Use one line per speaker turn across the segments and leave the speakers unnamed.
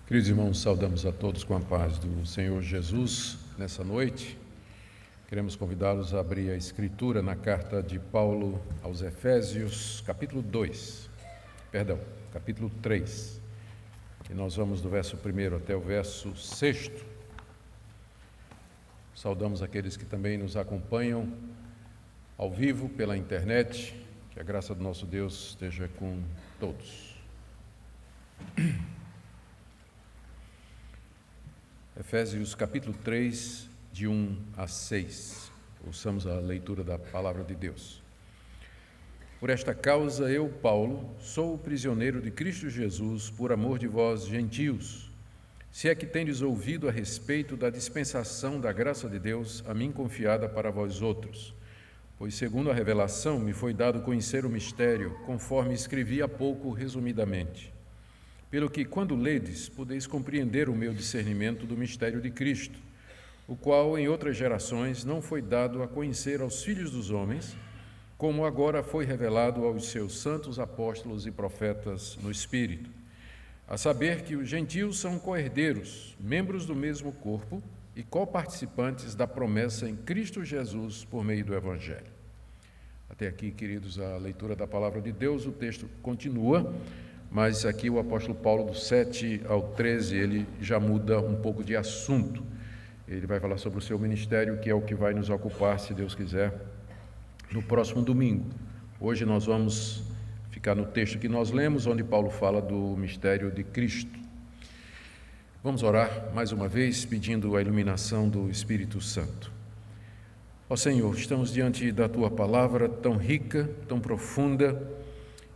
Queridos irmãos, saudamos a todos com a paz do Senhor Jesus nessa noite. Queremos convidá-los a abrir a Escritura na carta de Paulo aos Efésios, capítulo 3. E nós vamos do verso 1 até o verso 6. Saudamos aqueles que também nos acompanham ao vivo pela internet. Que a graça do nosso Deus esteja com todos. Efésios capítulo 3, de 1 a 6. Ouçamos a leitura da palavra de Deus. Por esta causa eu, Paulo, sou o prisioneiro de Cristo Jesus, por amor de vós, gentios, se é que tendes ouvido a respeito da dispensação da graça de Deus, a mim confiada para vós outros. Pois, segundo a revelação, me foi dado conhecer o mistério, conforme escrevi há pouco resumidamente. Pelo que, quando ledes, podeis compreender o meu discernimento do mistério de Cristo, o qual em outras gerações não foi dado a conhecer aos filhos dos homens, como agora foi revelado aos seus santos apóstolos e profetas no Espírito, a saber que os gentios são co-herdeiros, membros do mesmo corpo e co-participantes da promessa em Cristo Jesus por meio do Evangelho. Até aqui, queridos, a leitura da palavra de Deus. O texto continua, mas aqui o apóstolo Paulo, do 7 ao 13, ele já muda um pouco de assunto. Ele vai falar sobre o seu ministério, que é o que vai nos ocupar, se Deus quiser, no próximo domingo. Hoje nós vamos ficar no texto que nós lemos, onde Paulo fala do mistério de Cristo. Vamos orar mais uma vez, pedindo a iluminação do Espírito Santo. Ó Senhor, estamos diante da Tua palavra tão rica, tão profunda,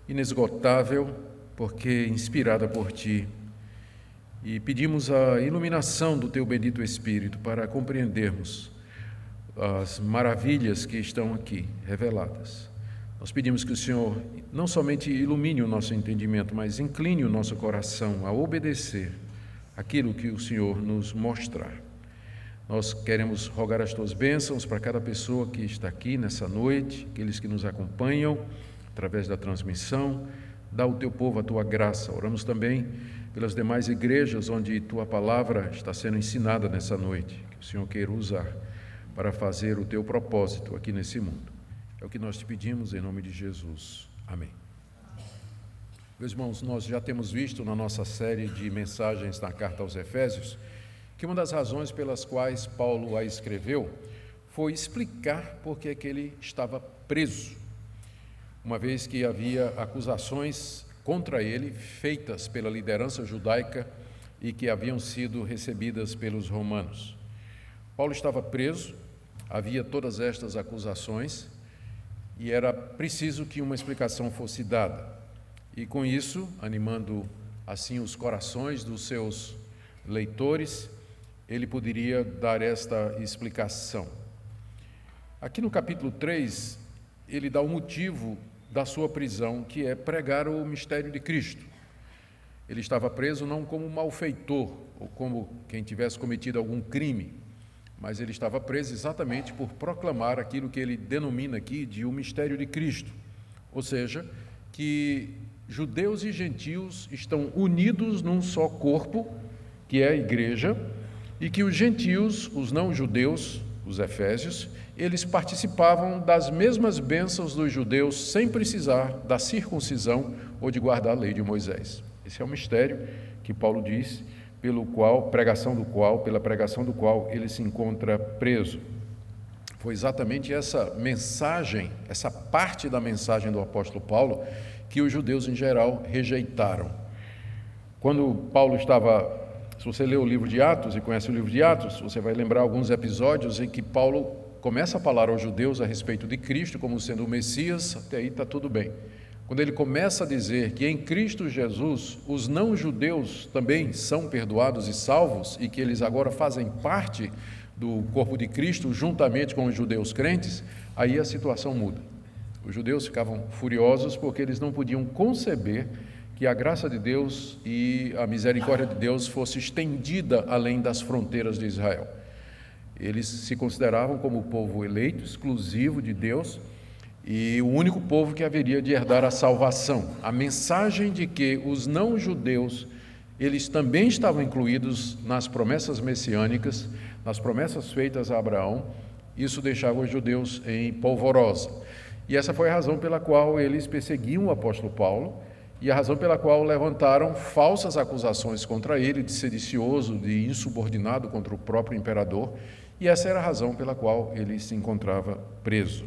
inesgotável, porque inspirada por Ti, e pedimos a iluminação do Teu bendito Espírito para compreendermos as maravilhas que estão aqui reveladas. Nós pedimos que o Senhor não somente ilumine o nosso entendimento, mas incline o nosso coração a obedecer aquilo que o Senhor nos mostrar. Nós queremos rogar as Tuas bênçãos para cada pessoa que está aqui nessa noite, aqueles que nos acompanham através da transmissão. Dá ao Teu povo a Tua graça. Oramos também pelas demais igrejas onde Tua palavra está sendo ensinada nessa noite, que o Senhor queira usar para fazer o Teu propósito aqui nesse mundo. É o que nós Te pedimos em nome de Jesus. Amém. Meus irmãos, nós já temos visto na nossa série de mensagens na carta aos Efésios que uma das razões pelas quais Paulo a escreveu foi explicar por que ele estava preso, uma vez que havia acusações contra ele feitas pela liderança judaica e que haviam sido recebidas pelos romanos. Paulo estava preso, havia todas estas acusações e era preciso que uma explicação fosse dada. E com isso, animando assim os corações dos seus leitores, ele poderia dar esta explicação. Aqui no capítulo 3, ele dá o motivo da sua prisão, que é pregar o mistério de Cristo. Ele estava preso não como malfeitor, ou como quem tivesse cometido algum crime, mas ele estava preso exatamente por proclamar aquilo que ele denomina aqui de o mistério de Cristo, ou seja, que judeus e gentios estão unidos num só corpo, que é a igreja, e que os gentios, os não-judeus, os efésios, eles participavam das mesmas bênçãos dos judeus sem precisar da circuncisão ou de guardar a lei de Moisés. Esse é o mistério que Paulo diz, pela pregação do qual ele se encontra preso. Foi exatamente essa mensagem, essa parte da mensagem do apóstolo Paulo, que os judeus em geral rejeitaram. Quando Paulo estava... Se você lê o livro de Atos e conhece o livro de Atos, você vai lembrar alguns episódios em que Paulo começa a falar aos judeus a respeito de Cristo como sendo o Messias. Até aí está tudo bem. Quando ele começa a dizer que em Cristo Jesus os não-judeus também são perdoados e salvos e que eles agora fazem parte do corpo de Cristo juntamente com os judeus crentes, aí a situação muda. Os judeus ficavam furiosos porque eles não podiam conceber que a graça de Deus e a misericórdia de Deus fosse estendida além das fronteiras de Israel. Eles se consideravam como o povo eleito, exclusivo de Deus, e o único povo que haveria de herdar a salvação. A mensagem de que os não-judeus eles também estavam incluídos nas promessas messiânicas, nas promessas feitas a Abraão. Isso deixava os judeus em polvorosa. E essa foi a razão pela qual eles perseguiam o apóstolo Paulo e a razão pela qual levantaram falsas acusações contra ele de sedicioso, de insubordinado contra o próprio imperador, e essa era a razão pela qual ele se encontrava preso.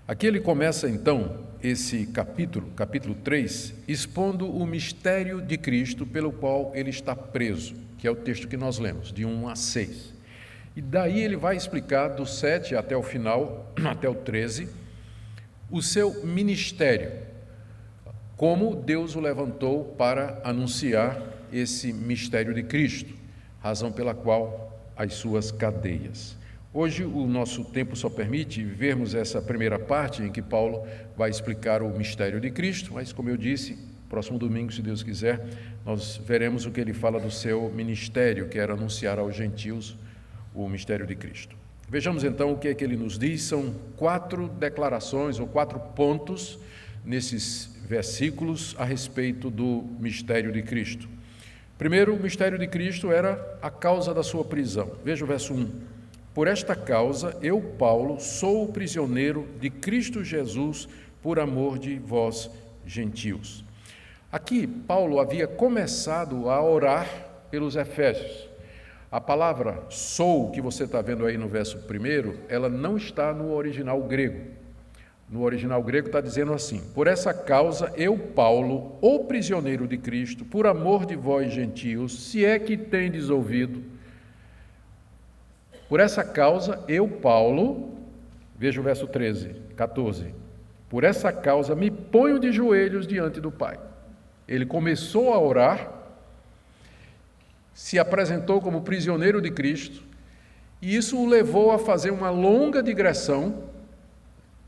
Aqui ele começa então esse capítulo 3, expondo o mistério de Cristo pelo qual ele está preso, que é o texto que nós lemos, de 1 a 6. E daí ele vai explicar do 7 até o final, até o 13, o seu ministério, como Deus o levantou para anunciar esse mistério de Cristo, razão pela qual as suas cadeias. Hoje o nosso tempo só permite vermos essa primeira parte em que Paulo vai explicar o mistério de Cristo, mas como eu disse, próximo domingo, se Deus quiser, nós veremos o que ele fala do seu ministério, que era anunciar aos gentios o mistério de Cristo. Vejamos então o que é que ele nos diz. São 4 declarações ou 4 pontos nesses versículos a respeito do mistério de Cristo. Primeiro, o mistério de Cristo era a causa da sua prisão. Veja o verso 1. Por esta causa, eu, Paulo, sou o prisioneiro de Cristo Jesus por amor de vós, gentios. Aqui, Paulo havia começado a orar pelos efésios. A palavra sou, que você está vendo aí no verso 1, ela não está no original grego. No original grego está dizendo assim: por essa causa, eu, Paulo, o prisioneiro de Cristo, por amor de vós, gentios, se é que tendes ouvido. Por essa causa, eu, Paulo, veja o verso 14, por essa causa me ponho de joelhos diante do Pai. Ele começou a orar, se apresentou como prisioneiro de Cristo, e isso o levou a fazer uma longa digressão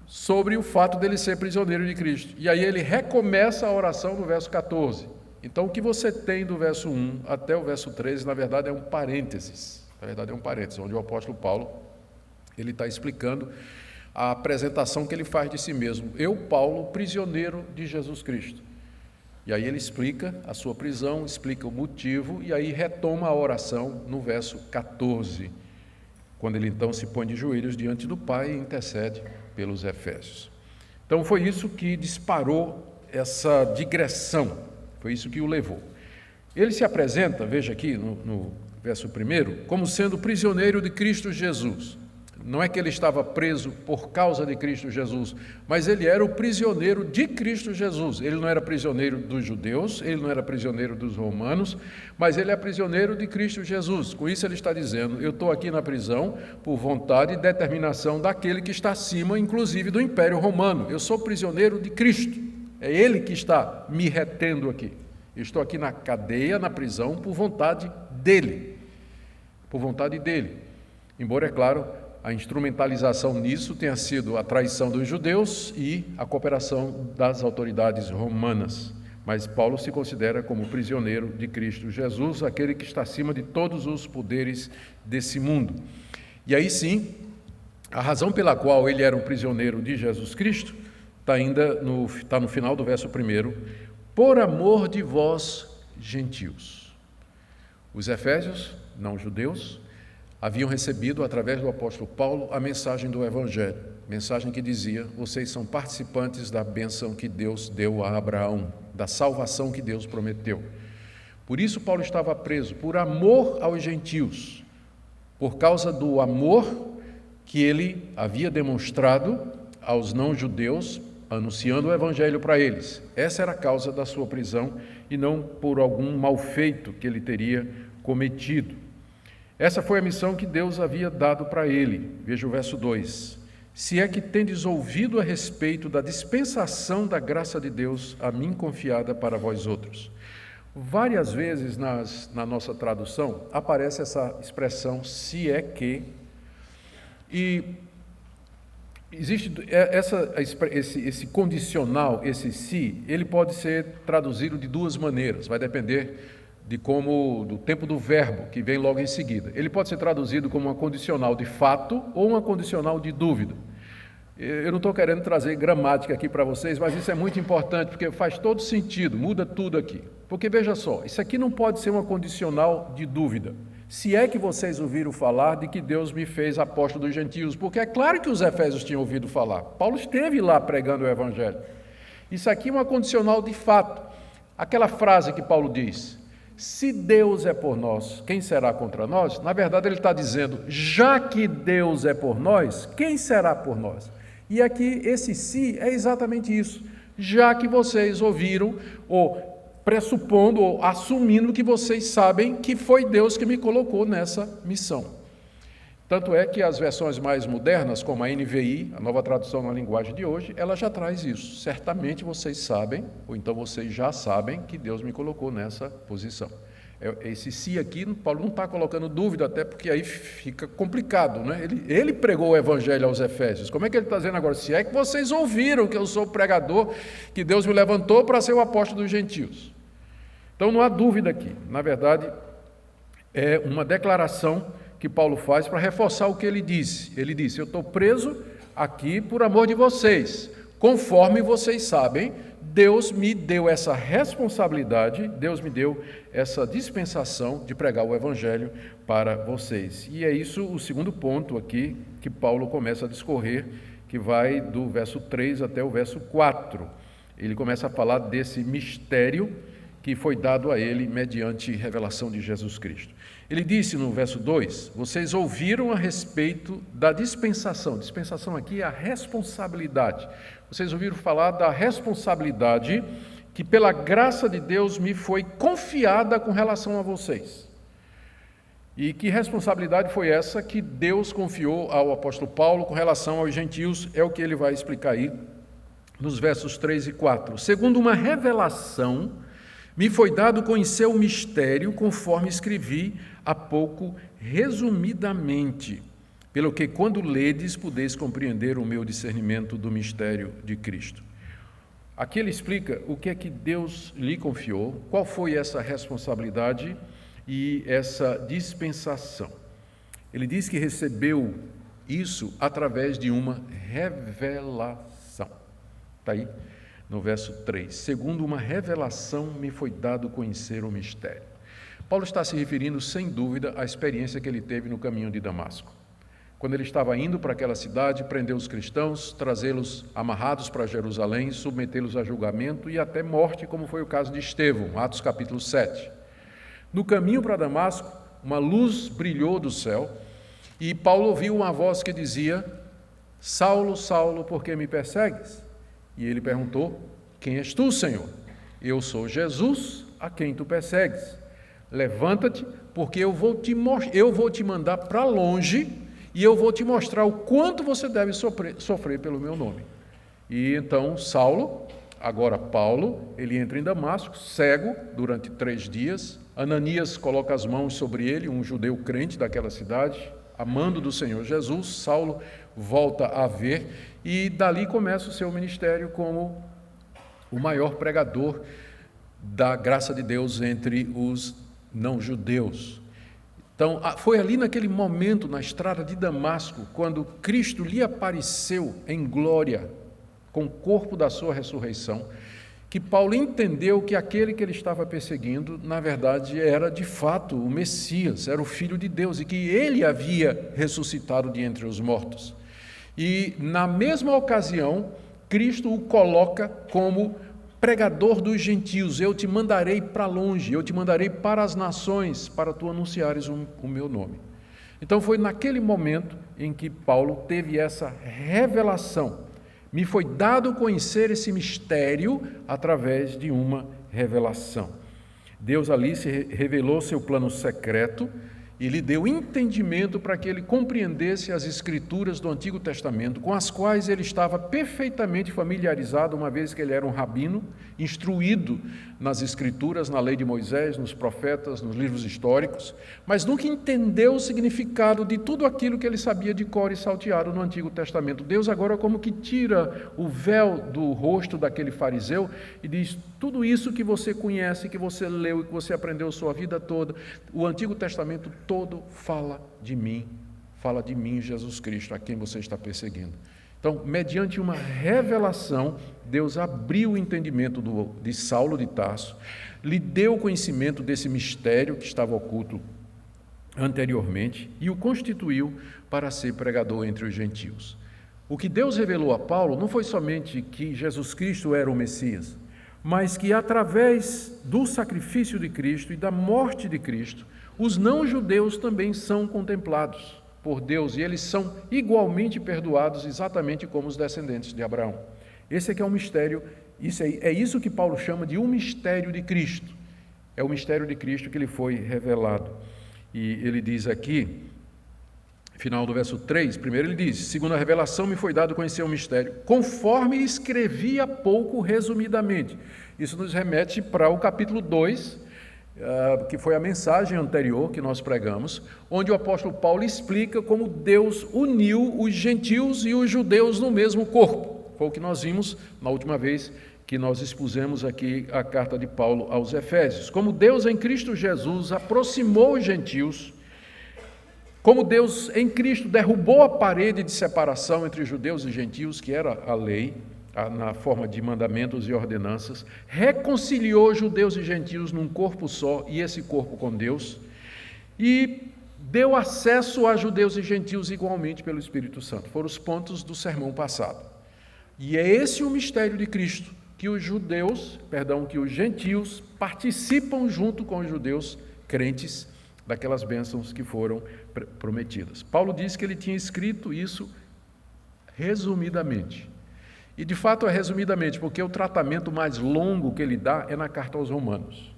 sobre o fato dele ser prisioneiro de Cristo. E aí ele recomeça a oração no verso 14. Então, o que você tem do verso 1 até o verso 13, na verdade, é um parênteses. Onde o apóstolo Paulo ele está explicando a apresentação que ele faz de si mesmo. Eu, Paulo, prisioneiro de Jesus Cristo. E aí ele explica a sua prisão, explica o motivo, e aí retoma a oração no verso 14, quando ele então se põe de joelhos diante do Pai e intercede pelos efésios. Então foi isso que disparou essa digressão, foi isso que o levou. Ele se apresenta, veja aqui no verso 1, como sendo prisioneiro de Cristo Jesus. Não é que ele estava preso por causa de Cristo Jesus, mas ele era o prisioneiro de Cristo Jesus. Ele não era prisioneiro dos judeus, ele não era prisioneiro dos romanos, mas ele é prisioneiro de Cristo Jesus. Com isso ele está dizendo: eu estou aqui na prisão por vontade e determinação daquele que está acima, inclusive do Império Romano. Eu sou prisioneiro de Cristo. É ele que está me retendo aqui. Eu estou aqui na cadeia, na prisão, por vontade dele. Por vontade dele. Embora, é claro, a instrumentalização nisso tenha sido a traição dos judeus e a cooperação das autoridades romanas. Mas Paulo se considera como prisioneiro de Cristo Jesus, aquele que está acima de todos os poderes desse mundo. E aí sim, a razão pela qual ele era um prisioneiro de Jesus Cristo está no final do verso 1, por amor de vós, gentios. Os efésios, não judeus, haviam recebido, através do apóstolo Paulo, a mensagem do Evangelho, mensagem que dizia: vocês são participantes da bênção que Deus deu a Abraão, da salvação que Deus prometeu. Por isso Paulo estava preso, por amor aos gentios, por causa do amor que ele havia demonstrado aos não-judeus, anunciando o Evangelho para eles. Essa era a causa da sua prisão, e não por algum mal feito que ele teria cometido. Essa foi a missão que Deus havia dado para ele. Veja o verso 2. Se é que tendes ouvido a respeito da dispensação da graça de Deus a mim confiada para vós outros. Várias vezes na nossa tradução aparece essa expressão se é que, e existe esse condicional, esse se, ele pode ser traduzido de duas maneiras, vai depender do tempo do verbo, que vem logo em seguida. Ele pode ser traduzido como uma condicional de fato ou uma condicional de dúvida. Eu não estou querendo trazer gramática aqui para vocês, mas isso é muito importante, porque faz todo sentido, muda tudo aqui. Porque veja só, isso aqui não pode ser uma condicional de dúvida. Se é que vocês ouviram falar de que Deus me fez apóstolo dos gentios, porque é claro que os efésios tinham ouvido falar. Paulo esteve lá pregando o evangelho. Isso aqui é uma condicional de fato. Aquela frase que Paulo diz, se Deus é por nós, quem será contra nós? Na verdade ele está dizendo, já que Deus é por nós, quem será por nós? E aqui esse se é exatamente isso, já que vocês ouviram, ou pressupondo, ou assumindo que vocês sabem que foi Deus que me colocou nessa missão. Tanto é que as versões mais modernas, como a NVI, a nova tradução na linguagem de hoje, ela já traz isso. Certamente vocês sabem, ou então vocês já sabem, que Deus me colocou nessa posição. Esse se aqui, Paulo não está colocando dúvida, até porque aí fica complicado, né? Ele pregou o evangelho aos Efésios. Como é que ele está dizendo agora? Se é que vocês ouviram que eu sou o pregador, que Deus me levantou para ser o apóstolo dos gentios. Então não há dúvida aqui. Na verdade, é uma declaração que Paulo faz para reforçar o que ele disse. Ele disse, eu estou preso aqui por amor de vocês. Conforme vocês sabem, Deus me deu essa responsabilidade, Deus me deu essa dispensação de pregar o evangelho para vocês. E é isso o segundo ponto aqui que Paulo começa a discorrer, que vai do verso 3 até o verso 4. Ele começa a falar desse mistério que foi dado a ele mediante revelação de Jesus Cristo. Ele disse no verso 2, vocês ouviram a respeito da dispensação. Dispensação aqui é a responsabilidade. Vocês ouviram falar da responsabilidade que pela graça de Deus me foi confiada com relação a vocês. E que responsabilidade foi essa que Deus confiou ao apóstolo Paulo com relação aos gentios? É o que ele vai explicar aí nos versos 3 e 4. Segundo uma revelação, me foi dado conhecer o mistério, conforme escrevi há pouco, resumidamente, pelo que quando ledes, podeis compreender o meu discernimento do mistério de Cristo. Aqui ele explica o que é que Deus lhe confiou, qual foi essa responsabilidade e essa dispensação. Ele diz que recebeu isso através de uma revelação. Está aí? No verso 3, segundo uma revelação me foi dado conhecer o mistério. Paulo está se referindo, sem dúvida, à experiência que ele teve no caminho de Damasco. Quando ele estava indo para aquela cidade, prender os cristãos, trazê-los amarrados para Jerusalém, submetê-los a julgamento e até morte, como foi o caso de Estevão, Atos capítulo 7. No caminho para Damasco, uma luz brilhou do céu e Paulo ouviu uma voz que dizia, Saulo, Saulo, por que me persegues? E ele perguntou, quem és tu, Senhor? Eu sou Jesus, a quem tu persegues. Levanta-te, porque eu vou te mandar para longe e eu vou te mostrar o quanto você deve sofrer pelo meu nome. E então Saulo, agora Paulo, ele entra em Damasco, cego, durante 3 dias. Ananias coloca as mãos sobre ele, um judeu crente daquela cidade, amando do Senhor Jesus. Saulo volta a ver e dali começa o seu ministério como o maior pregador da graça de Deus entre os não-judeus. Então, foi ali naquele momento, na estrada de Damasco, quando Cristo lhe apareceu em glória, com o corpo da sua ressurreição, que Paulo entendeu que aquele que ele estava perseguindo, na verdade, era de fato o Messias, era o Filho de Deus, e que ele havia ressuscitado de entre os mortos. E, na mesma ocasião, Cristo o coloca como pregador dos gentios. Eu te mandarei para longe, eu te mandarei para as nações, para tu anunciares o meu nome. Então, foi naquele momento em que Paulo teve essa revelação. Me foi dado conhecer esse mistério através de uma revelação. Deus ali se revelou seu plano secreto e lhe deu entendimento para que ele compreendesse as escrituras do Antigo Testamento, com as quais ele estava perfeitamente familiarizado, uma vez que ele era um rabino, instruído nas escrituras, na lei de Moisés, nos profetas, nos livros históricos, mas nunca entendeu o significado de tudo aquilo que ele sabia de cor e salteado no Antigo Testamento. Deus agora como que tira o véu do rosto daquele fariseu e diz, tudo isso que você conhece, que você leu e que você aprendeu sua vida toda, o Antigo Testamento todo fala de mim, Jesus Cristo, a quem você está perseguindo. Então, mediante uma revelação, Deus abriu o entendimento de Saulo de Tarso, lhe deu conhecimento desse mistério que estava oculto anteriormente e o constituiu para ser pregador entre os gentios. O que Deus revelou a Paulo não foi somente que Jesus Cristo era o Messias, mas que através do sacrifício de Cristo e da morte de Cristo, os não-judeus também são contemplados por Deus e eles são igualmente perdoados, exatamente como os descendentes de Abraão. Esse aqui é um mistério, é isso que Paulo chama de um mistério de Cristo. É o mistério de Cristo que lhe foi revelado. E ele diz aqui, final do verso 3, primeiro ele diz: segundo a revelação me foi dado conhecer o mistério, conforme escrevi há pouco resumidamente. Isso nos remete para o capítulo 2, que foi a mensagem anterior que nós pregamos, onde o apóstolo Paulo explica como Deus uniu os gentios e os judeus no mesmo corpo. Foi o que nós vimos na última vez que nós expusemos aqui a carta de Paulo aos Efésios. Como Deus em Cristo Jesus aproximou os gentios, como Deus em Cristo derrubou a parede de separação entre judeus e gentios, que era a lei, na forma de mandamentos e ordenanças, reconciliou judeus e gentios num corpo só, e esse corpo com Deus, e deu acesso a judeus e gentios igualmente pelo Espírito Santo. Foram os pontos do sermão passado. E é esse o mistério de Cristo, que os gentios participam junto com os judeus crentes daquelas bênçãos que foram prometidas. Paulo diz que ele tinha escrito isso resumidamente. E de fato é resumidamente, porque o tratamento mais longo que ele dá é na carta aos Romanos.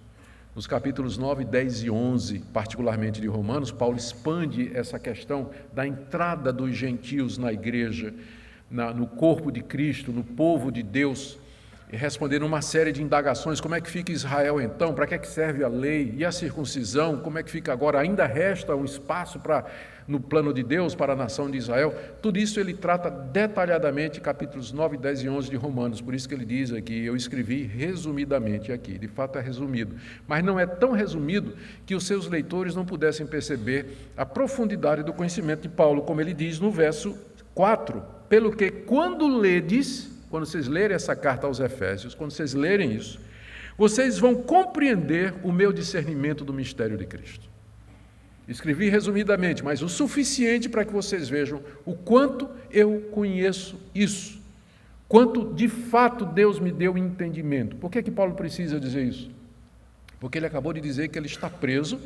Nos capítulos 9, 10 e 11, particularmente de Romanos, Paulo expande essa questão da entrada dos gentios na igreja, no corpo de Cristo, no povo de Deus, e respondendo uma série de indagações: como é que fica Israel então? Para que serve a lei? E a circuncisão? Como é que fica agora? Ainda resta um espaço no plano de Deus para a nação de Israel? Tudo isso ele trata detalhadamente, capítulos 9, 10 e 11 de Romanos. Por isso que ele diz aqui, eu escrevi resumidamente aqui. De fato é resumido, mas não é tão resumido que os seus leitores não pudessem perceber a profundidade do conhecimento de Paulo, como ele diz no verso 4, pelo que quando vocês lerem essa carta aos Efésios, quando vocês lerem isso, vocês vão compreender o meu discernimento do mistério de Cristo. Escrevi resumidamente, mas o suficiente para que vocês vejam o quanto eu conheço isso, quanto de fato Deus me deu entendimento. Por que Paulo precisa dizer isso? Porque ele acabou de dizer que ele está preso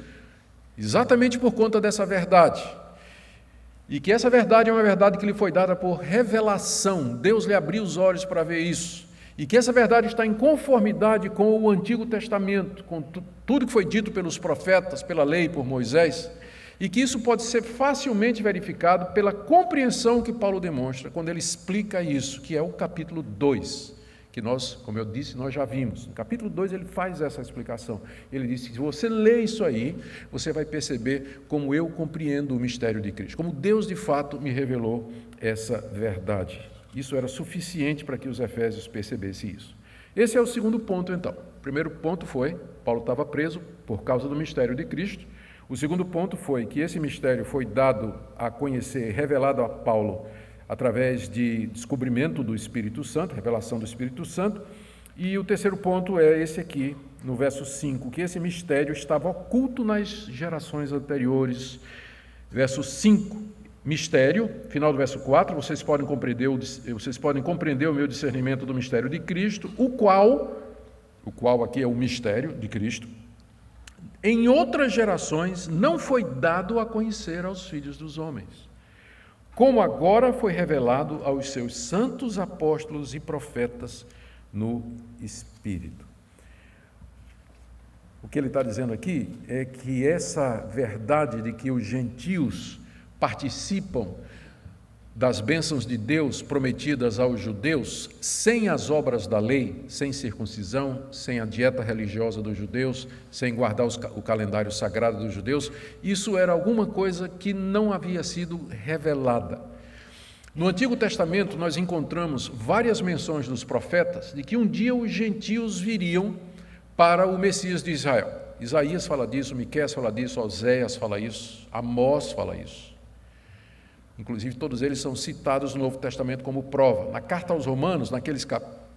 exatamente por conta dessa verdade. E que essa verdade é uma verdade que lhe foi dada por revelação. Deus lhe abriu os olhos para ver isso. E que essa verdade está em conformidade com o Antigo Testamento, com tudo que foi dito pelos profetas, pela lei, por Moisés. E que isso pode ser facilmente verificado pela compreensão que Paulo demonstra quando ele explica isso, que é o capítulo 2. Que nós, como eu disse, nós já vimos. No capítulo 2 ele faz essa explicação. Ele diz que se você lê isso aí, você vai perceber como eu compreendo o mistério de Cristo, como Deus de fato me revelou essa verdade. Isso era suficiente para que os efésios percebessem isso. Esse é o segundo ponto, então. O primeiro ponto foi, Paulo estava preso por causa do mistério de Cristo. O segundo ponto foi que esse mistério foi dado a conhecer, revelado a Paulo, através de descobrimento do Espírito Santo, revelação do Espírito Santo. E o terceiro ponto é esse aqui, no verso 5, que esse mistério estava oculto nas gerações anteriores. Verso 5, mistério, final do verso 4, vocês podem compreender o meu discernimento do mistério de Cristo, o qual aqui é o mistério de Cristo, em outras gerações não foi dado a conhecer aos filhos dos homens, como agora foi revelado aos seus santos apóstolos e profetas no Espírito. O que ele está dizendo aqui é que essa verdade de que os gentios participam das bênçãos de Deus prometidas aos judeus, sem as obras da lei, sem circuncisão, sem a dieta religiosa dos judeus, sem guardar o calendário sagrado dos judeus, isso era alguma coisa que não havia sido revelada. No Antigo Testamento nós encontramos várias menções dos profetas de que um dia os gentios viriam para o Messias de Israel. Isaías fala disso, Miqueias fala disso, Oséias fala isso, Amós fala isso. Inclusive, todos eles são citados no Novo Testamento como prova. Na carta aos Romanos, naqueles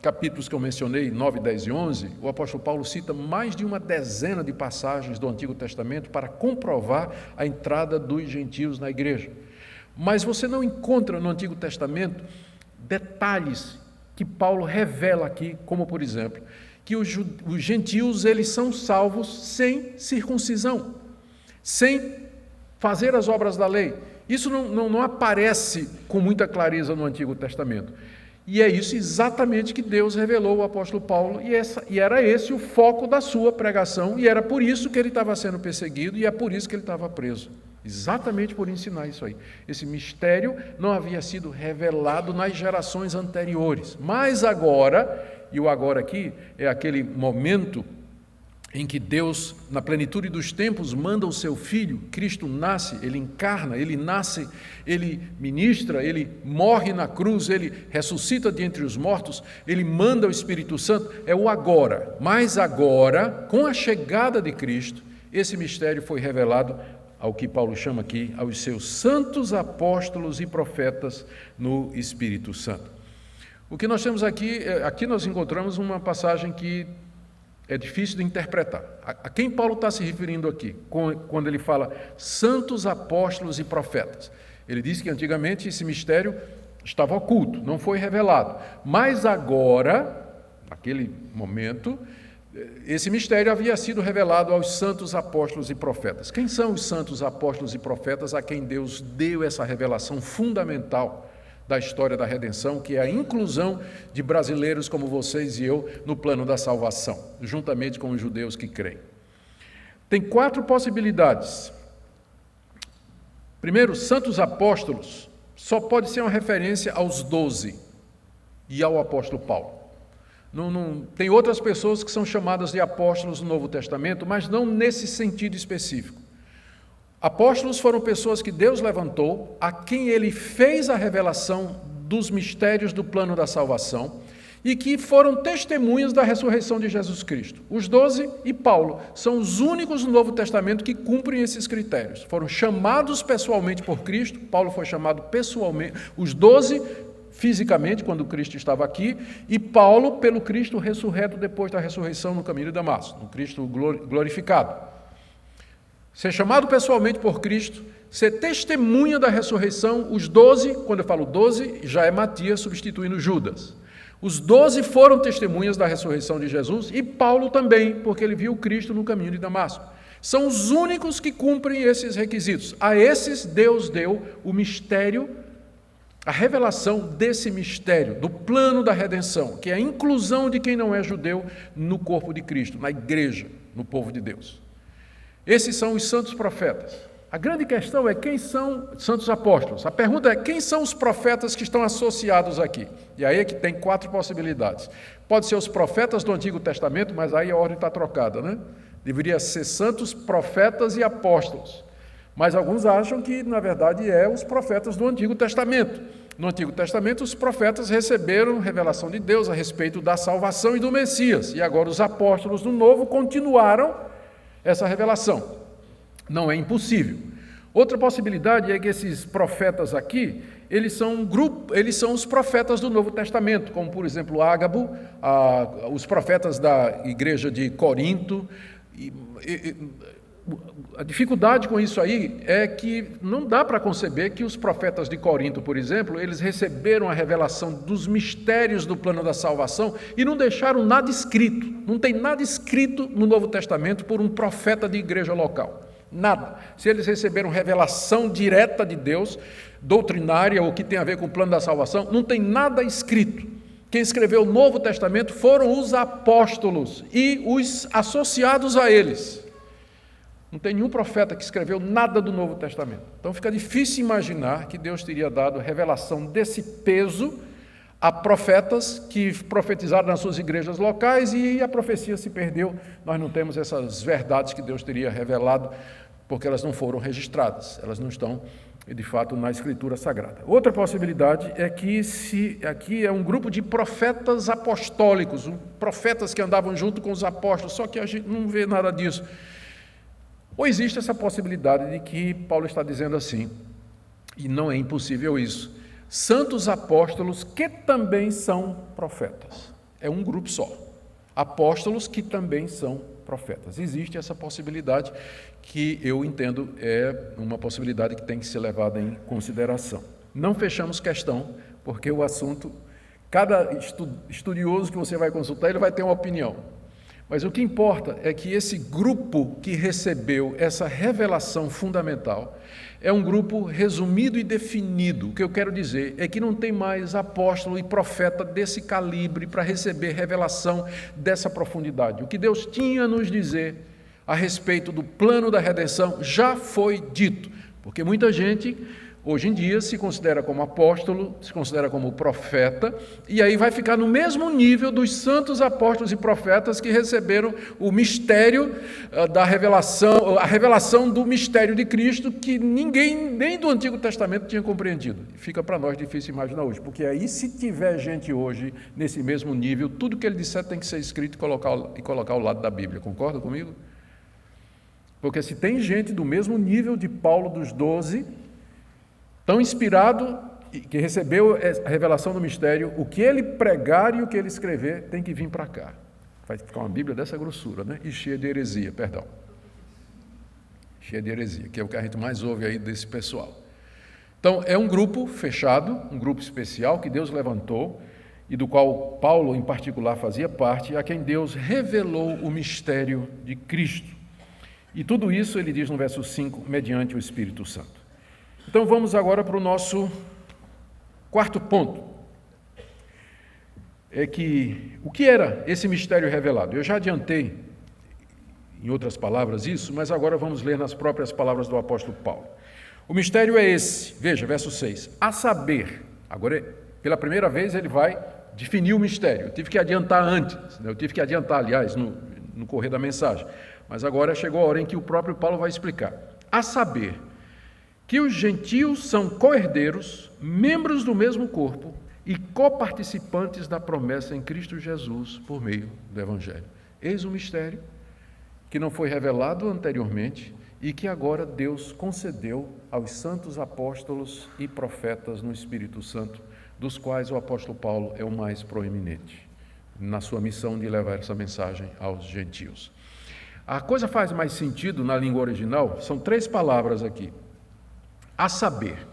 capítulos que eu mencionei, 9, 10 e 11, o apóstolo Paulo cita mais de uma dezena de passagens do Antigo Testamento para comprovar a entrada dos gentios na igreja. Mas você não encontra no Antigo Testamento detalhes que Paulo revela aqui, como por exemplo, que os gentios eles são salvos sem circuncisão, sem fazer as obras da lei. Isso não aparece com muita clareza no Antigo Testamento. E é isso exatamente que Deus revelou ao apóstolo Paulo, e era esse o foco da sua pregação, e era por isso que ele estava sendo perseguido, e é por isso que ele estava preso. Exatamente por ensinar isso aí. Esse mistério não havia sido revelado nas gerações anteriores. Mas agora, e o agora aqui é aquele momento em que Deus, na plenitude dos tempos, manda o seu Filho, Cristo nasce, ele encarna, ele nasce, ele ministra, ele morre na cruz, ele ressuscita de entre os mortos, ele manda o Espírito Santo, é o agora. Mas agora, com a chegada de Cristo, esse mistério foi revelado ao que Paulo chama aqui, aos seus santos apóstolos e profetas no Espírito Santo. O que nós temos aqui nós encontramos uma passagem que é difícil de interpretar. A quem Paulo está se referindo aqui, quando ele fala santos apóstolos e profetas? Ele diz que antigamente esse mistério estava oculto, não foi revelado. Mas agora, naquele momento, esse mistério havia sido revelado aos santos apóstolos e profetas. Quem são os santos apóstolos e profetas a quem Deus deu essa revelação fundamental da história da redenção, que é a inclusão de brasileiros como vocês e eu no plano da salvação, juntamente com os judeus que creem? Tem 4 possibilidades. Primeiro, santos apóstolos só pode ser uma referência aos 12 e ao apóstolo Paulo. Tem outras pessoas que são chamadas de apóstolos no Novo Testamento, mas não nesse sentido específico. Apóstolos foram pessoas que Deus levantou, a quem Ele fez a revelação dos mistérios do plano da salvação e que foram testemunhas da ressurreição de Jesus Cristo. Os 12 e Paulo são os únicos no Novo Testamento que cumprem esses critérios. Foram chamados pessoalmente por Cristo, Paulo foi chamado pessoalmente, os 12 fisicamente, quando Cristo estava aqui, e Paulo pelo Cristo ressurreto depois da ressurreição no caminho de Damasco, no Cristo glorificado. Ser chamado pessoalmente por Cristo, ser testemunha da ressurreição, os 12, quando eu falo 12, já é Matias substituindo Judas. Os 12 foram testemunhas da ressurreição de Jesus e Paulo também, porque ele viu Cristo no caminho de Damasco. São os únicos que cumprem esses requisitos. A esses Deus deu o mistério, a revelação desse mistério, do plano da redenção, que é a inclusão de quem não é judeu no corpo de Cristo, na igreja, no povo de Deus. Esses são os santos profetas. A grande questão é quem são santos apóstolos. A pergunta é quem são os profetas que estão associados aqui? E aí é que tem 4 possibilidades. Pode ser os profetas do Antigo Testamento, mas aí a ordem está trocada, né? Deveria ser santos profetas e apóstolos. Mas alguns acham que, na verdade, é os profetas do Antigo Testamento. No Antigo Testamento, os profetas receberam revelação de Deus a respeito da salvação e do Messias. E agora os apóstolos do Novo continuaram essa revelação. Não é impossível. Outra possibilidade é que esses profetas aqui, eles são os profetas do Novo Testamento, como, por exemplo, Ágabo, os profetas da igreja de Corinto. A dificuldade com isso aí é que não dá para conceber que os profetas de Corinto, por exemplo, eles receberam a revelação dos mistérios do plano da salvação e não deixaram nada escrito. Não tem nada escrito no Novo Testamento por um profeta de igreja local. Nada. Se eles receberam revelação direta de Deus, doutrinária ou que tem a ver com o plano da salvação, não tem nada escrito. Quem escreveu o Novo Testamento foram os apóstolos e os associados a eles. Não tem nenhum profeta que escreveu nada do Novo Testamento. Então fica difícil imaginar que Deus teria dado revelação desse peso a profetas que profetizaram nas suas igrejas locais e a profecia se perdeu. Nós não temos essas verdades que Deus teria revelado porque elas não foram registradas. Elas não estão, de fato, na Escritura Sagrada. Outra possibilidade é que aqui é um grupo de profetas apostólicos, profetas que andavam junto com os apóstolos, só que a gente não vê nada disso. Ou existe essa possibilidade de que Paulo está dizendo assim, e não é impossível isso, santos apóstolos que também são profetas. É um grupo só. Apóstolos que também são profetas. Existe essa possibilidade que eu entendo é uma possibilidade que tem que ser levada em consideração. Não fechamos questão, porque o assunto, cada estudioso que você vai consultar, ele vai ter uma opinião. Mas o que importa é que esse grupo que recebeu essa revelação fundamental é um grupo resumido e definido. O que eu quero dizer é que não tem mais apóstolo e profeta desse calibre para receber revelação dessa profundidade. O que Deus tinha a nos dizer a respeito do plano da redenção já foi dito, porque muita gente hoje em dia se considera como apóstolo, se considera como profeta, e aí vai ficar no mesmo nível dos santos apóstolos e profetas que receberam o mistério da revelação, a revelação do mistério de Cristo, que ninguém, nem do Antigo Testamento, tinha compreendido. Fica para nós difícil imaginar hoje, porque aí se tiver gente hoje nesse mesmo nível, tudo que ele disser tem que ser escrito e colocar ao lado da Bíblia. Concorda comigo? Porque se tem gente do mesmo nível de Paulo dos 12, tão inspirado, que recebeu a revelação do mistério, o que ele pregar e o que ele escrever tem que vir para cá. Vai ficar uma Bíblia dessa grossura, né? E cheia de heresia, perdão. Cheia de heresia, que é o que a gente mais ouve aí desse pessoal. Então, é um grupo fechado, um grupo especial que Deus levantou e do qual Paulo, em particular, fazia parte, a quem Deus revelou o mistério de Cristo. E tudo isso, ele diz no verso 5, mediante o Espírito Santo. Então vamos agora para o nosso quarto ponto. É que o que era esse mistério revelado? Eu já adiantei, em outras palavras, isso, mas agora vamos ler nas próprias palavras do apóstolo Paulo. O mistério é esse, veja, verso 6, a saber, agora pela primeira vez ele vai definir o mistério. Eu tive que adiantar antes, aliás, no correr da mensagem, mas agora chegou a hora em que o próprio Paulo vai explicar. A saber, que os gentios são co-herdeiros, membros do mesmo corpo e coparticipantes da promessa em Cristo Jesus por meio do Evangelho. Eis um mistério que não foi revelado anteriormente e que agora Deus concedeu aos santos apóstolos e profetas no Espírito Santo, dos quais o apóstolo Paulo é o mais proeminente, na sua missão de levar essa mensagem aos gentios. A coisa faz mais sentido na língua original, são 3 palavras aqui. A saber,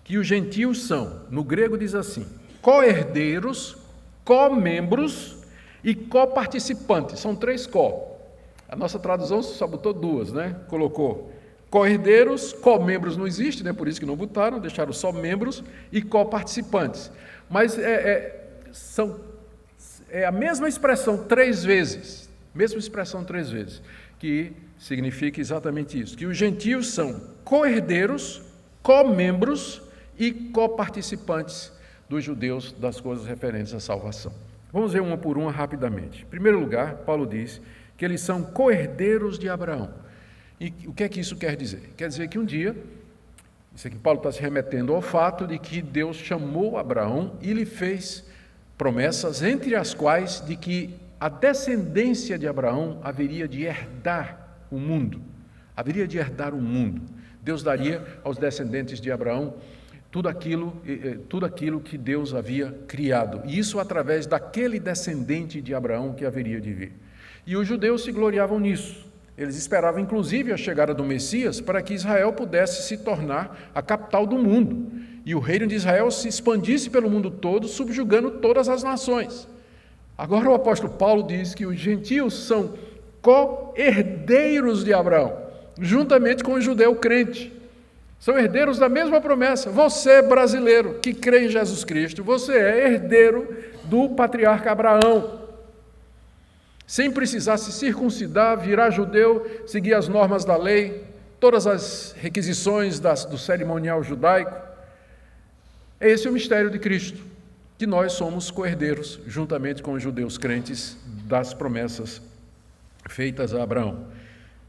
que os gentios são, no grego diz assim, co-herdeiros, co-membros e co-participantes. São 3 co. A nossa tradução só botou 2, né? Colocou co-herdeiros, co-membros não existe, né? Por isso que não botaram, deixaram só membros e co-participantes. Mas é a mesma expressão 3 vezes, que significa exatamente isso, que os gentios são co-herdeiros, co-membros e co-participantes dos judeus das coisas referentes à salvação. Vamos ver uma por uma rapidamente. Em primeiro lugar, Paulo diz que eles são co-herdeiros de Abraão. E o que é que isso quer dizer? Quer dizer que um dia, isso aqui Paulo está se remetendo ao fato de que Deus chamou Abraão e lhe fez promessas, entre as quais de que a descendência de Abraão haveria de herdar o mundo. Deus daria aos descendentes de Abraão tudo aquilo que Deus havia criado. E isso através daquele descendente de Abraão que haveria de vir. E os judeus se gloriavam nisso. Eles esperavam, inclusive, a chegada do Messias para que Israel pudesse se tornar a capital do mundo. E o reino de Israel se expandisse pelo mundo todo, subjugando todas as nações. Agora o apóstolo Paulo diz que os gentios são co-herdeiros de Abraão, juntamente com o judeu crente. São herdeiros da mesma promessa. Você, brasileiro, que crê em Jesus Cristo, você é herdeiro do patriarca Abraão. Sem precisar se circuncidar, virar judeu, seguir as normas da lei, todas as requisições do cerimonial judaico. Esse é o mistério de Cristo, que nós somos co-herdeiros, juntamente com os judeus crentes, das promessas feitas a Abraão.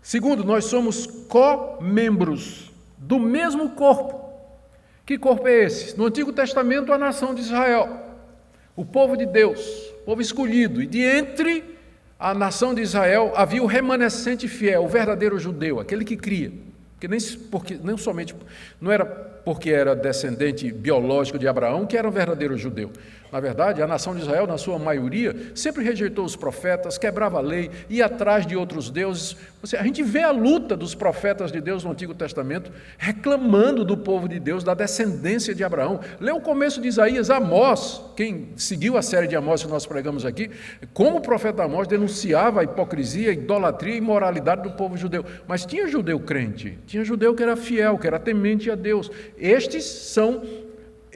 Segundo, nós somos co-membros do mesmo corpo. Que corpo é esse? No Antigo Testamento, a nação de Israel, o povo de Deus, o povo escolhido, e de entre a nação de Israel havia o remanescente fiel, o verdadeiro judeu, aquele que cria, porque não porque era descendente biológico de Abraão, que era um verdadeiro judeu. Na verdade, a nação de Israel, na sua maioria, sempre rejeitou os profetas, quebrava a lei, ia atrás de outros deuses. A gente vê a luta dos profetas de Deus no Antigo Testamento, reclamando do povo de Deus, da descendência de Abraão. Lê o começo de Isaías, Amós, quem seguiu a série de Amós que nós pregamos aqui, como o profeta Amós denunciava a hipocrisia, a idolatria e imoralidade do povo judeu. Mas tinha judeu crente, tinha judeu que era fiel, que era temente a Deus.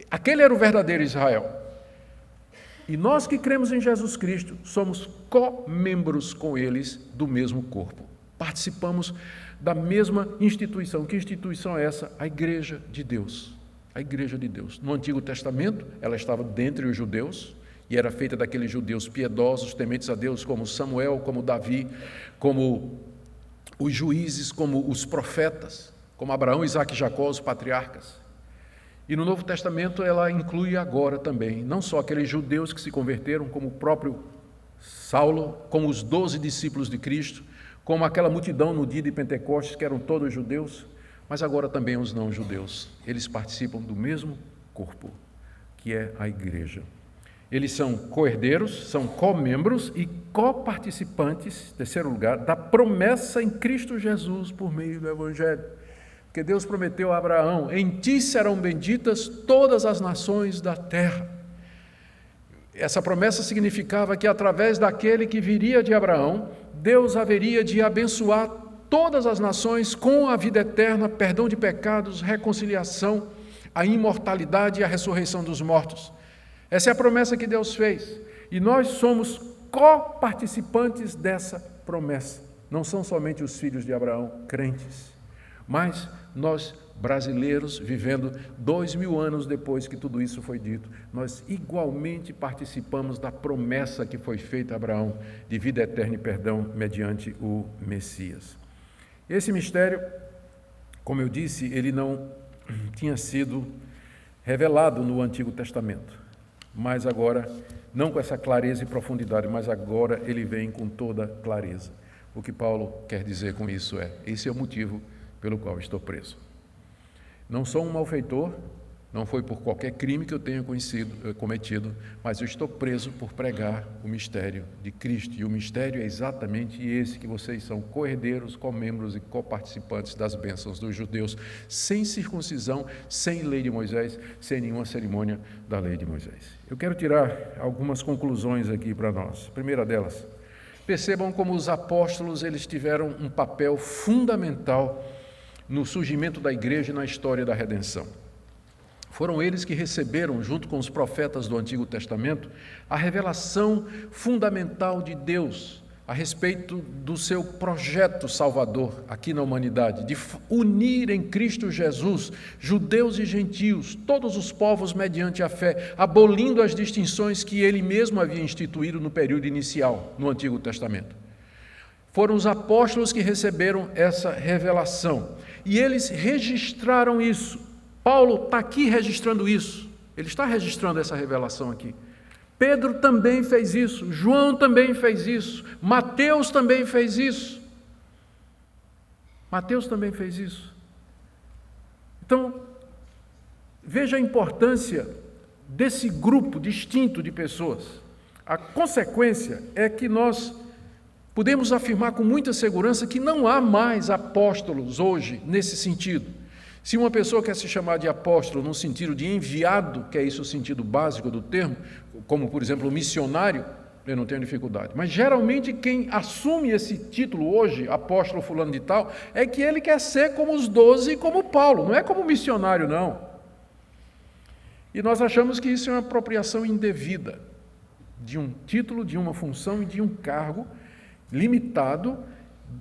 Aquele era o verdadeiro Israel. E nós que cremos em Jesus Cristo, somos co-membros com eles do mesmo corpo. Participamos da mesma instituição. Que instituição é essa? A Igreja de Deus. A Igreja de Deus. No Antigo Testamento, ela estava dentre os judeus, e era feita daqueles judeus piedosos, tementes a Deus, como Samuel, como Davi, como os juízes, como os profetas, como Abraão, Isaque e Jacó, os patriarcas. E no Novo Testamento ela inclui agora também, não só aqueles judeus que se converteram, como o próprio Saulo, como os 12 discípulos de Cristo, como aquela multidão no dia de Pentecostes, que eram todos judeus, mas agora também os não-judeus. Eles participam do mesmo corpo, que é a igreja. Eles são co-herdeiros, são co-membros e co-participantes, terceiro lugar, da promessa em Cristo Jesus por meio do Evangelho. Porque Deus prometeu a Abraão: em ti serão benditas todas as nações da terra. Essa promessa significava que através daquele que viria de Abraão, Deus haveria de abençoar todas as nações com a vida eterna, perdão de pecados, reconciliação, a imortalidade e a ressurreição dos mortos. Essa é a promessa que Deus fez. E nós somos co-participantes dessa promessa. Não são somente os filhos de Abraão crentes, mas nós, brasileiros, vivendo 2000 anos depois que tudo isso foi dito, nós igualmente participamos da promessa que foi feita a Abraão de vida eterna e perdão mediante o Messias. Esse mistério, como eu disse, ele não tinha sido revelado no Antigo Testamento, mas agora, não com essa clareza e profundidade, mas agora ele vem com toda clareza. O que Paulo quer dizer com isso esse é o motivo pelo qual estou preso. Não sou um malfeitor, não foi por qualquer crime que eu tenha cometido, mas eu estou preso por pregar o mistério de Cristo. E o mistério é exatamente esse, que vocês são co-herdeiros, co-membros e co-participantes das bênçãos dos judeus, sem circuncisão, sem lei de Moisés, sem nenhuma cerimônia da lei de Moisés. Eu quero tirar algumas conclusões aqui para nós. A primeira delas, percebam como os apóstolos eles tiveram um papel fundamental no surgimento da igreja e na história da redenção. Foram eles que receberam, junto com os profetas do Antigo Testamento, a revelação fundamental de Deus a respeito do seu projeto salvador aqui na humanidade, de unir em Cristo Jesus judeus e gentios, todos os povos mediante a fé, abolindo as distinções que ele mesmo havia instituído no período inicial, no Antigo Testamento. Foram os apóstolos que receberam essa revelação e eles registraram isso. Paulo está aqui registrando isso, ele está registrando essa revelação aqui. Pedro também fez isso, João também fez isso, Mateus também fez isso. Mateus também fez isso. Então, veja a importância desse grupo distinto de pessoas. A consequência é que nós podemos afirmar com muita segurança que não há mais apóstolos hoje nesse sentido. Se uma pessoa quer se chamar de apóstolo no sentido de enviado, que é isso o sentido básico do termo, como, por exemplo, missionário, eu não tenho dificuldade. Mas, geralmente, quem assume esse título hoje, apóstolo fulano de tal, é que ele quer ser como os 12 e como Paulo, não é como missionário, não. E nós achamos que isso é uma apropriação indevida de um título, de uma função e de um cargo limitado,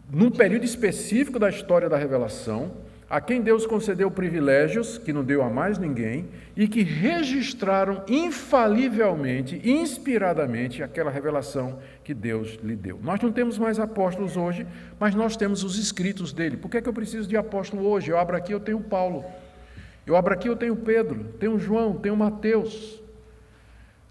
num período específico da história da revelação, a quem Deus concedeu privilégios que não deu a mais ninguém e que registraram infalivelmente, inspiradamente, aquela revelação que Deus lhe deu. Nós não temos mais apóstolos hoje, mas nós temos os escritos dele. Por que é que eu preciso de apóstolo hoje? Eu abro aqui, eu tenho Paulo. Eu abro aqui, eu tenho Pedro, tenho João, tenho Mateus.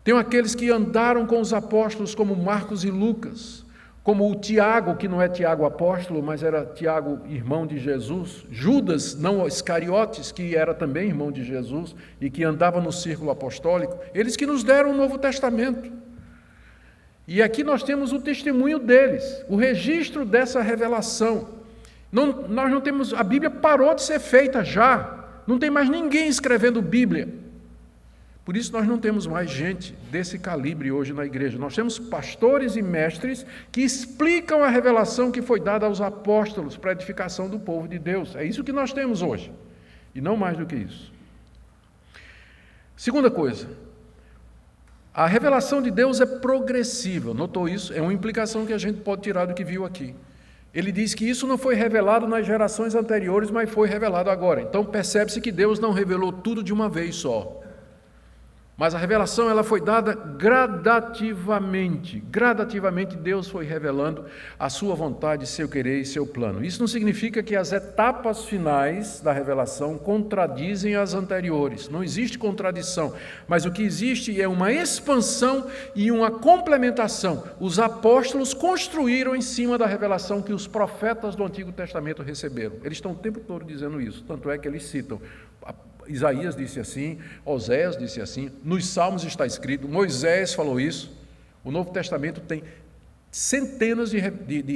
Tenho aqueles que andaram com os apóstolos como Marcos e Lucas. como o Tiago, que não é Tiago apóstolo, mas era Tiago, irmão de Jesus, Judas, não Iscariotes, que era também irmão de Jesus e que andava no círculo apostólico, eles que nos deram o Novo Testamento. E aqui nós temos o testemunho deles, o registro dessa revelação. Nós não temos, a Bíblia parou de ser feita já, não tem mais ninguém escrevendo Bíblia. Por isso nós não temos mais gente desse calibre hoje na igreja. Nós temos pastores e mestres que explicam a revelação que foi dada aos apóstolos para a edificação do povo de Deus. É isso que nós temos hoje, e não mais do que isso. Segunda coisa, a revelação de Deus é progressiva. Notou isso? É uma implicação que a gente pode tirar do que viu aqui. Ele diz que isso não foi revelado nas gerações anteriores, mas foi revelado agora. Então percebe-se que Deus não revelou tudo de uma vez só. Mas a revelação ela foi dada gradativamente. Gradativamente Deus foi revelando a sua vontade, seu querer e seu plano. Isso não significa que as etapas finais da revelação contradizem as anteriores. Não existe contradição. Mas o que existe é uma expansão e uma complementação. Os apóstolos construíram em cima da revelação que os profetas do Antigo Testamento receberam. Eles estão o tempo todo dizendo isso. Tanto é que eles citam. Isaías disse assim, Oséias disse assim, nos Salmos está escrito, Moisés falou isso. O Novo Testamento tem centenas de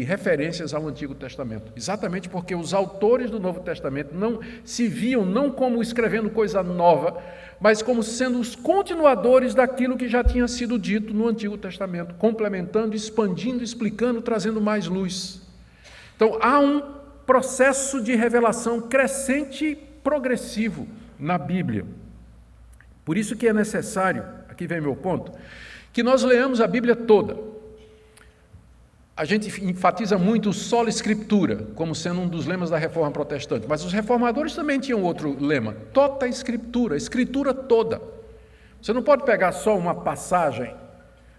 referências ao Antigo Testamento, exatamente porque os autores do Novo Testamento não se viam não como escrevendo coisa nova, mas como sendo os continuadores daquilo que já tinha sido dito no Antigo Testamento, complementando, expandindo, explicando, trazendo mais luz. Então, há um processo de revelação crescente e progressivo na Bíblia. Por isso que é necessário, aqui vem meu ponto, que nós leamos a Bíblia toda. A gente enfatiza muito o sola escritura, como sendo um dos lemas da Reforma Protestante, mas os reformadores também tinham outro lema, tota escritura, a escritura toda. Você não pode pegar só uma passagem,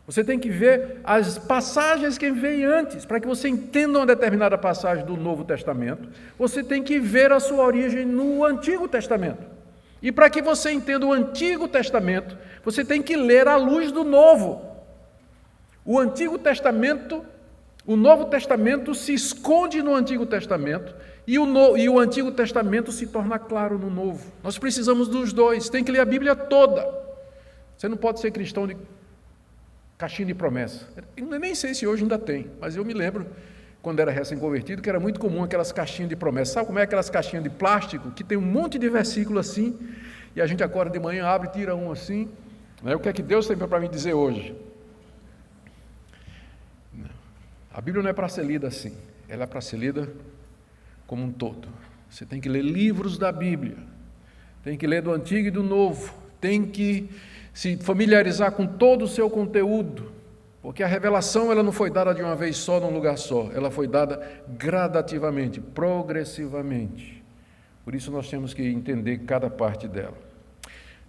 você tem que ver as passagens que vêm antes, para que você entenda uma determinada passagem do Novo Testamento, você tem que ver a sua origem no Antigo Testamento. E para que você entenda o Antigo Testamento, você tem que ler à luz do Novo. O Antigo Testamento, o Novo Testamento se esconde no Antigo Testamento e o Antigo Testamento se torna claro no Novo. Nós precisamos dos dois, tem que ler a Bíblia toda. Você não pode ser cristão de caixinha de promessa. Eu nem sei se hoje ainda tem, mas eu me lembro, quando era recém-convertido, que era muito comum aquelas caixinhas de promessa. Sabe como é aquelas caixinhas de plástico, que tem um monte de versículo assim, e a gente acorda de manhã, abre e tira um assim. O que é que Deus tem para me dizer hoje? A Bíblia não é para ser lida assim, ela é para ser lida como um todo. Você tem que ler livros da Bíblia, tem que ler do Antigo e do Novo, tem que se familiarizar com todo o seu conteúdo, porque a revelação ela não foi dada de uma vez só, num lugar só, ela foi dada gradativamente, progressivamente. Por isso nós temos que entender cada parte dela.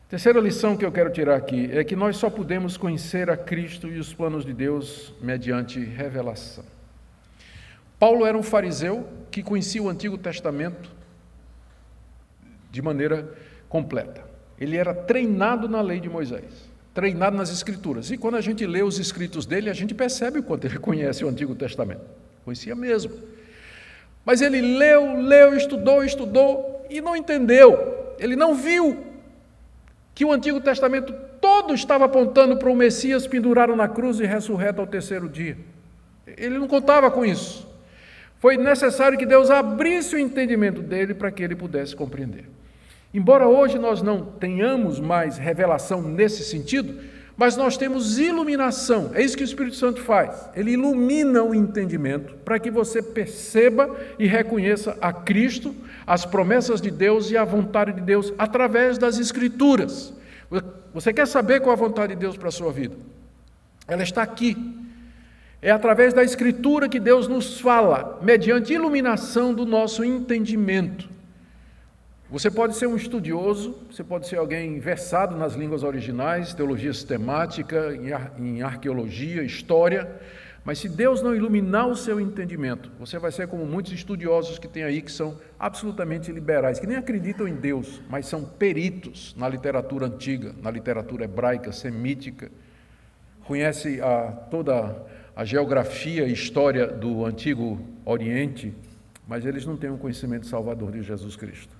Terceira lição que eu quero tirar aqui é que nós só podemos conhecer a Cristo e os planos de Deus mediante revelação. Paulo era um fariseu que conhecia o Antigo Testamento de maneira completa. Ele era treinado na lei de Moisés, treinado nas Escrituras. E quando a gente lê os escritos dele, a gente percebe o quanto ele conhece o Antigo Testamento. Conhecia mesmo. Mas ele leu, estudou e não entendeu. Ele não viu que o Antigo Testamento todo estava apontando para o Messias pendurado na cruz e ressurreto ao terceiro dia. Ele não contava com isso. Foi necessário que Deus abrisse o entendimento dele para que ele pudesse compreender. Embora hoje nós não tenhamos mais revelação nesse sentido, mas nós temos iluminação. É isso que o Espírito Santo faz. Ele ilumina o entendimento para que você perceba e reconheça a Cristo, as promessas de Deus e a vontade de Deus através das Escrituras. Você quer saber qual a vontade de Deus para a sua vida? Ela está aqui. É através da Escritura que Deus nos fala, mediante iluminação do nosso entendimento. Você pode ser um estudioso, você pode ser alguém versado nas línguas originais, teologia sistemática, em arqueologia, história, mas se Deus não iluminar o seu entendimento, você vai ser como muitos estudiosos que tem aí, que são absolutamente liberais, que nem acreditam em Deus, mas são peritos na literatura antiga, na literatura hebraica, semítica, conhece toda a geografia e história do Antigo Oriente, mas eles não têm um conhecimento salvador de Jesus Cristo.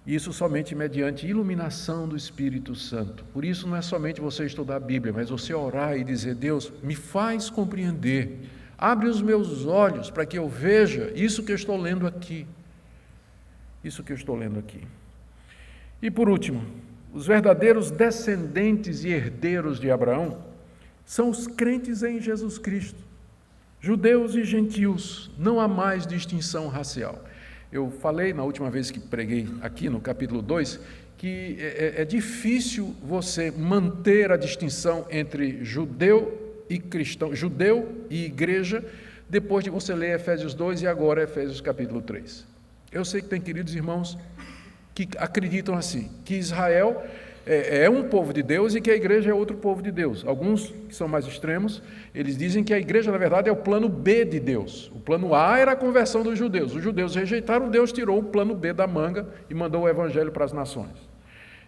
Isso somente mediante iluminação do Espírito Santo. Por isso não é somente você estudar a Bíblia, mas você orar e dizer: Deus, me faz compreender, abre os meus olhos para que eu veja isso que eu estou lendo aqui. Isso que eu estou lendo aqui. E por último, os verdadeiros descendentes e herdeiros de Abraão são os crentes em Jesus Cristo. Judeus e gentios, não há mais distinção racial. Eu falei na última vez que preguei aqui no capítulo 2, que é difícil você manter a distinção entre judeu e cristão, judeu e igreja, depois de você ler Efésios 2 e agora Efésios capítulo 3. Eu sei que tem queridos irmãos que acreditam assim, que Israel é um povo de Deus e que a igreja é outro povo de Deus. Alguns que são mais extremos, eles dizem que a igreja, na verdade, é o plano B de Deus. O plano A era a conversão dos judeus. Os judeus rejeitaram, Deus tirou o plano B da manga e mandou o evangelho para as nações.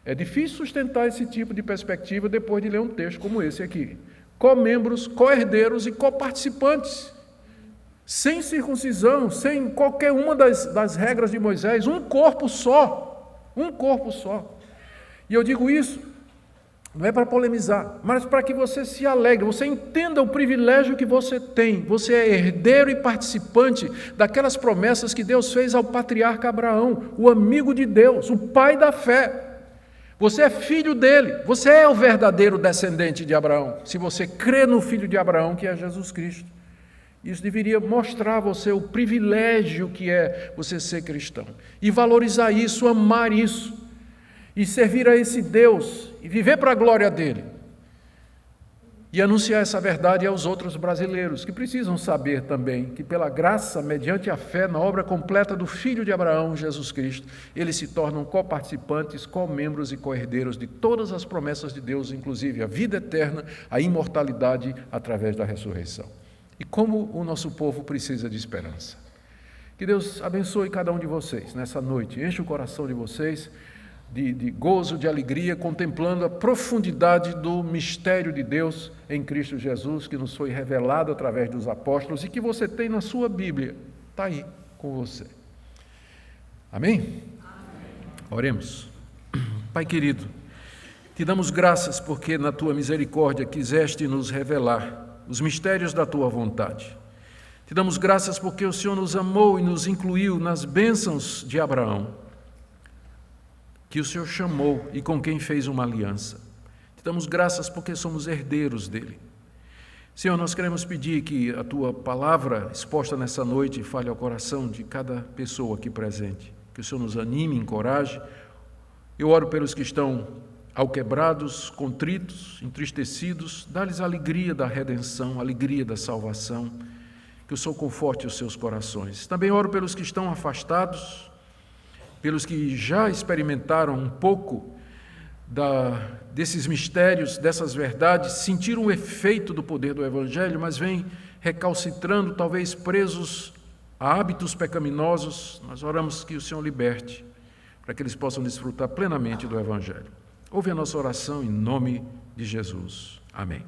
É difícil sustentar esse tipo de perspectiva depois de ler um texto como esse aqui. Co-membros, co-herdeiros e co-participantes. Sem circuncisão, sem qualquer uma das regras de Moisés, um corpo só. Um corpo só. E eu digo isso, não é para polemizar, mas para que você se alegre, você entenda o privilégio que você tem. Você é herdeiro e participante daquelas promessas que Deus fez ao patriarca Abraão, o amigo de Deus, o pai da fé. Você é filho dele, você é o verdadeiro descendente de Abraão, se você crê no filho de Abraão, que é Jesus Cristo. Isso deveria mostrar a você o privilégio que é você ser cristão. E valorizar isso, amar isso. E servir a esse Deus, e viver para a glória dele. E anunciar essa verdade aos outros brasileiros, que precisam saber também que pela graça, mediante a fé na obra completa do Filho de Abraão, Jesus Cristo, eles se tornam coparticipantes, co-membros e co-herdeiros de todas as promessas de Deus, inclusive a vida eterna, a imortalidade através da ressurreição. E como o nosso povo precisa de esperança. Que Deus abençoe cada um de vocês nessa noite, enche o coração de vocês de gozo, de alegria, contemplando a profundidade do mistério de Deus em Cristo Jesus, que nos foi revelado através dos apóstolos e que você tem na sua Bíblia, está aí com você. Amém? Amém? Oremos. Pai querido, te damos graças porque na tua misericórdia quiseste nos revelar os mistérios da tua vontade. Te damos graças porque o Senhor nos amou e nos incluiu nas bênçãos de Abraão, que o Senhor chamou e com quem fez uma aliança. Te damos graças porque somos herdeiros dele. Senhor, nós queremos pedir que a tua palavra exposta nessa noite fale ao coração de cada pessoa aqui presente. Que o Senhor nos anime, encoraje. Eu oro pelos que estão alquebrados, contritos, entristecidos. Dá-lhes a alegria da redenção, a alegria da salvação. Que o Senhor conforte os seus corações. Também oro pelos que estão afastados, pelos que já experimentaram um pouco desses mistérios, dessas verdades, sentiram o efeito do poder do Evangelho, mas vêm recalcitrando, talvez presos a hábitos pecaminosos. Nós oramos que o Senhor liberte, para que eles possam desfrutar plenamente do Evangelho. Ouve a nossa oração em nome de Jesus. Amém.